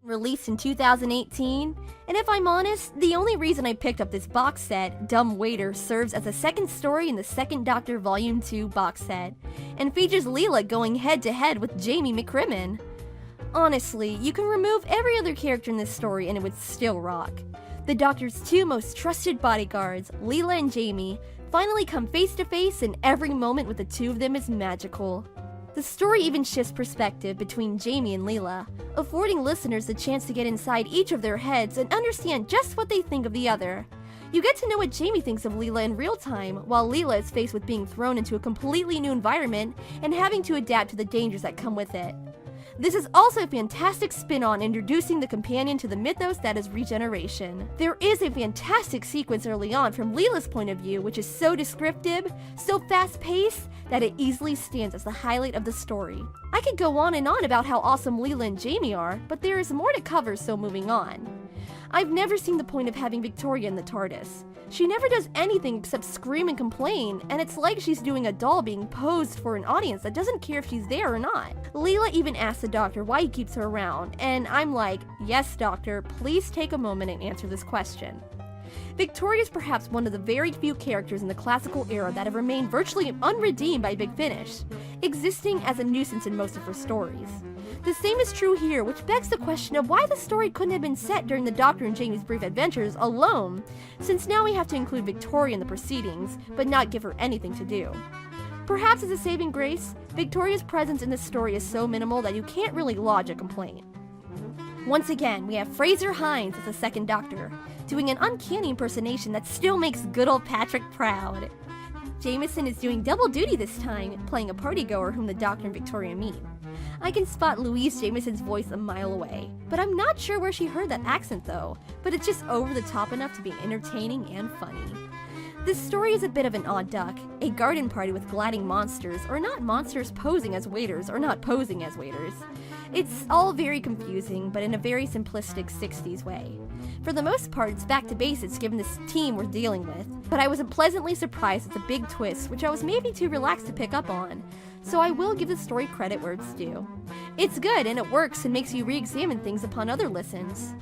Released in 2018, and if I'm honest, the only reason I picked up this box set, Dumb Waiter, serves as a second story in the Second Doctor Volume 2 box set, and features Leela going head-to-head with Jamie McCrimmon. Honestly, you can remove every other character in this story and it would still rock. The Doctor's two most trusted bodyguards, Leela and Jamie, finally come face-to-face, and every moment with the two of them is magical. The story even shifts perspective between Jamie and Leela, affording listeners the chance to get inside each of their heads and understand just what they think of the other. You get to know what Jamie thinks of Leela in real time, while Leela is faced with being thrown into a completely new environment and having to adapt to the dangers that come with it. This is also a fantastic spin-on introducing the companion to the mythos that is regeneration. There is a fantastic sequence early on from Leela's point of view, which is so descriptive, so fast-paced, that it easily stands as the highlight of the story. I could go on and on about how awesome Leela and Jamie are, but there is more to cover, so moving on. I've never seen the point of having Victoria in the TARDIS. She never does anything except scream and complain, and it's like she's doing a doll being posed for an audience that doesn't care if she's there or not. Leela even asks the Doctor why he keeps her around, and I'm like, yes, Doctor, please take a moment and answer this question. Victoria is perhaps one of the very few characters in the classical era that have remained virtually unredeemed by Big Finish, existing as a nuisance in most of her stories. The same is true here, which begs the question of why the story couldn't have been set during the Doctor and Jamie's brief adventures alone, since now we have to include Victoria in the proceedings, but not give her anything to do. Perhaps as a saving grace, Victoria's presence in this story is so minimal that you can't really lodge a complaint. Once again, we have Fraser Hines as the Second Doctor, doing an uncanny impersonation that still makes good old Patrick proud. Jameson is doing double duty this time, playing a partygoer whom the Doctor and Victoria meet. I can spot Louise Jameson's voice a mile away, but I'm not sure where she heard that accent though, but it's just over the top enough to be entertaining and funny. This story is a bit of an odd duck, a garden party with gliding monsters, or not monsters posing as waiters, or not posing as waiters. It's all very confusing, but in a very simplistic 60s way. For the most part, it's back to basics given this team we're dealing with, but I was pleasantly surprised at the big twist, which I was maybe too relaxed to pick up on, so I will give the story credit where it's due. It's good, and it works and makes you re-examine things upon other listens.